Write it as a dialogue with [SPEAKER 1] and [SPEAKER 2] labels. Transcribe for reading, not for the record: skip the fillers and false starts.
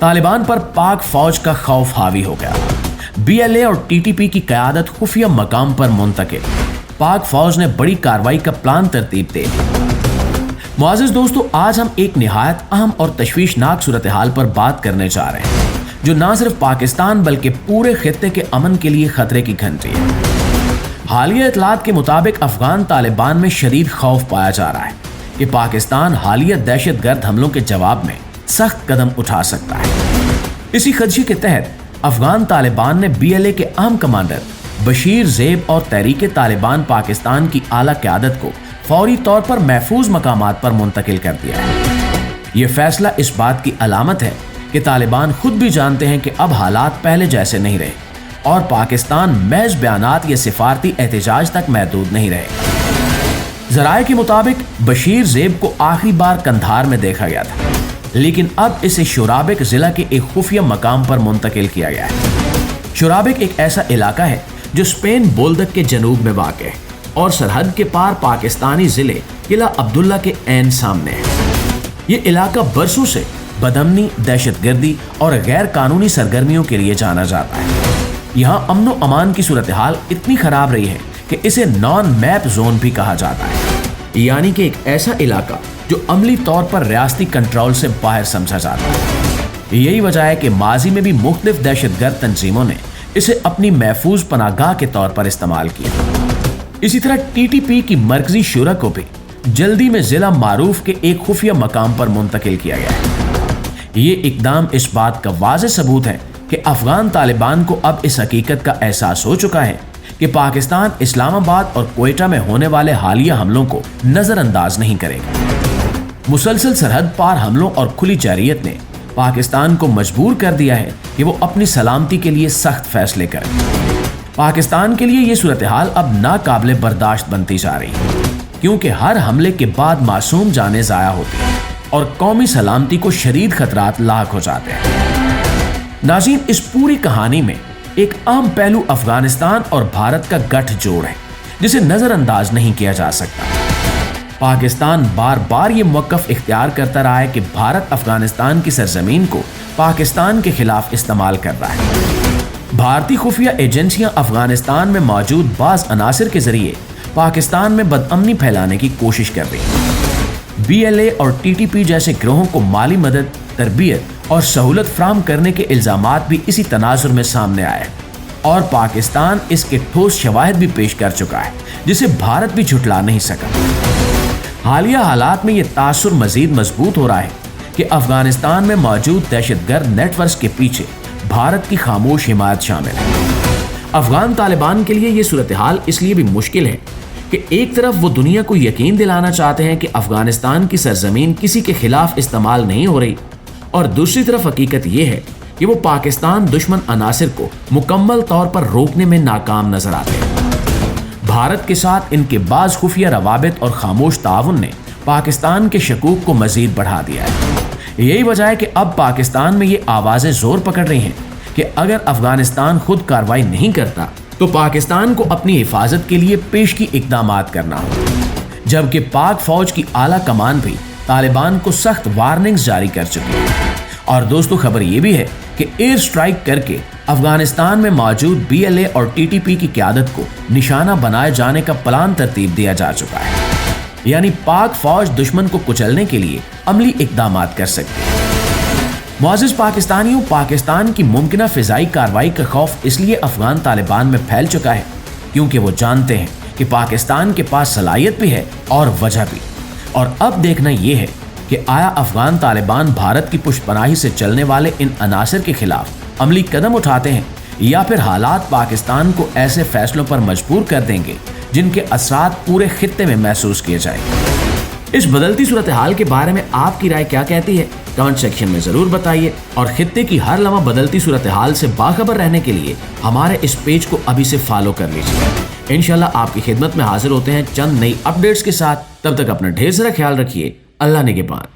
[SPEAKER 1] तालिबान पर पाक फौज का खौफ हावी हो गया। BLA और TTP की क़यादत खुफिया मकाम पर मुंतकिल। पाक फौज ने बड़ी कार्रवाई का प्लान तरतीब दे दी। मुआज़िज़ दोस्तों, आज हम एक निहायत अहम और तशवीशनाक सूरत हाल पर बात करने जा रहे हैं, जो न सिर्फ पाकिस्तान बल्कि पूरे खित्ते के अमन के लिए खतरे की घंटी है। हालिया इतलात के मुताबिक अफगान तालिबान में शदीद खौफ पाया जा रहा है कि पाकिस्तान हालिया दहशतगर्द हमलों के जवाब में सख्त कदम उठा सकता है। इसी खदशे के तहत अफगान तालिबान ने BLA के अहम कमांडर बशीर ज़ेब और तहरीक तालिबान पाकिस्तान की आला क़यादत को फौरी तौर पर महफूज मकामात पर मुंतकिल कर दिया है। ये फैसला इस बात की अलामत है कि तालिबान खुद भी जानते हैं कि अब हालात पहले जैसे नहीं रहे और पाकिस्तान महज बयानात या सिफारती एहतजाज तक महदूद नहीं रहे। ज़राए के मुताबिक बशीर ज़ेब को आखिरी बार कंधार में देखा गया था, लेकिन अब इसे शुराबिक जिला के एक खुफिया मकाम पर मुंतकिल किया गया है। शुराबिक एक ऐसा इलाका है जो स्पेन बोल्दक के जनूब में वाक़ है और सरहद के पार पाकिस्तानी जिले किला अब्दुल्ला के ऐन सामने है। ये इलाका बरसों से बदअमनी, दहशतगर्दी और गैर कानूनी सरगर्मियों के लिए जाना जाता है। यहाँ अमन व अमान की सूरत हाल इतनी खराब रही है कि इसे नॉन मैप जोन भी कहा जाता है, यानी कि एक ऐसा इलाका जो अमली तौर पर रियासती कंट्रोल से बाहर समझा जाता है। यही वजह है कि माजी में भी मुख्तलिफ दहशतगर्द तंजीमों ने इसे अपनी महफूज पनागाह के तौर पर इस्तेमाल किया। इसी तरह TTP की मरकजी शुरा को भी जल्दी में जिला मारूफ के एक खुफिया मकाम पर मुंतकिल किया गया है। ये इकदाम इस बात का वाज़ेह सबूत है कि अफगान तालिबान को अब इस हकीकत का एहसास हो चुका है कि पाकिस्तान इस्लामाबाद और क्वेटा में होने वाले हालिया हमलों को नजरअंदाज नहीं करेगा। मुसलसल सरहद पार हमलों और खुली जारियत ने पाकिस्तान को मजबूर कर दिया है कि वो अपनी सलामती के लिए सख्त फैसले करे। पाकिस्तान के लिए ये सूरत हाल अब नाकाबिले बर्दाश्त बनती जा रही है, क्योंकि हर हमले के बाद मासूम जानें ज़ाया होती हैं और कौमी सलामती को शदीद खतरात लाक हो जाते हैं। नाज़रीन, इस पूरी कहानी में एक अहम पहलू अफगानिस्तान और भारत का गठजोड़ है, जिसे नजरअंदाज नहीं किया जा सकता। पाकिस्तान बार बार ये मौक़िफ़ इख्तियार करता रहा है कि भारत अफगानिस्तान की सरजमीन को पाकिस्तान के खिलाफ इस्तेमाल कर रहा है। भारतीय खुफिया एजेंसियां अफगानिस्तान में मौजूद बाज़ अनासिर के जरिए पाकिस्तान में बदअमनी फैलाने की कोशिश कर रही है। BLA और TTP जैसे गिरोहों को माली मदद, तरबियत और सहूलत फराहम करने के इल्ज़ामात भी इसी तनाजुर में सामने आए और पाकिस्तान इसके ठोस शवाहिद भी पेश कर चुका है, जिसे भारत भी झुटला नहीं सका। हालिया हालात में ये तासुर मजीद मजबूत हो रहा है कि अफगानिस्तान में मौजूद दहशतगर्द नेटवर्क के पीछे भारत की खामोश हिमायत शामिल है। अफगान तालिबान के लिए ये सूरत हाल इसलिए भी मुश्किल है कि एक तरफ वो दुनिया को यकीन दिलाना चाहते हैं कि अफगानिस्तान की सरजमीन किसी के खिलाफ इस्तेमाल नहीं हो रही, और दूसरी तरफ हकीकत ये है कि वो पाकिस्तान दुश्मन अनासिर को मुकम्मल तौर पर रोकने में नाकाम नजर आते हैं। भारत के साथ इनके बाज़ खुफिया रवाबित और खामोश ताउन ने पाकिस्तान के शकूक को मजीद बढ़ा दिया है। यही वजह है कि अब पाकिस्तान में ये आवाज़ें जोर पकड़ रही हैं कि अगर अफगानिस्तान खुद कार्रवाई नहीं करता तो पाकिस्तान को अपनी हिफाजत के लिए पेशगी इक़दामात करना हो, जबकि पाक फौज की आला कमान भी तालिबान को सख्त वार्निंग्स जारी कर चुकी है। और दोस्तों, खबर ये भी है कि एयर स्ट्राइक करके अफगानिस्तान में मौजूद BLA और TTP की क़यादत को निशाना बनाए जाने का प्लान तरतीब दिया जा चुका है, यानी पाक फौज दुश्मन को कुचलने के लिए अमली इक़दामात कर सकती है। मुआज़िज़ पाकिस्तानियों, पाकिस्तान की मुमकिना फ़िज़ाई कार्रवाई का खौफ इसलिए अफगान तालिबान में फैल चुका है क्योंकि वो जानते हैं कि पाकिस्तान के पास सलाहियत भी है और वजह भी। और अब देखना ये है कि आया अफगान तालिबान भारत की पुष्टपनाही से चलने वाले इन अनासिर के खिलाफ अमली कदम उठाते हैं या फिर हालात पाकिस्तान को ऐसे फैसलों पर मजबूर कर देंगे जिनके असरात पूरे खित्ते में महसूस किए जाएंगे। इस बदलती सूरत हाल के बारे में आपकी राय क्या कहती है? कमेंट सेक्शन में ज़रूर बताइए और खित्ते की हर लम्हा बदलती सूरत हाल से बाखबर रहने के लिए हमारे इस पेज को अभी से फॉलो कर लीजिए। इंशाल्लाह आपकी खिदमत में हाजिर होते हैं चंद नई अपडेट्स के साथ। तब तक अपना ढेर सारा ख्याल रखिए। अल्लाह निगहबान।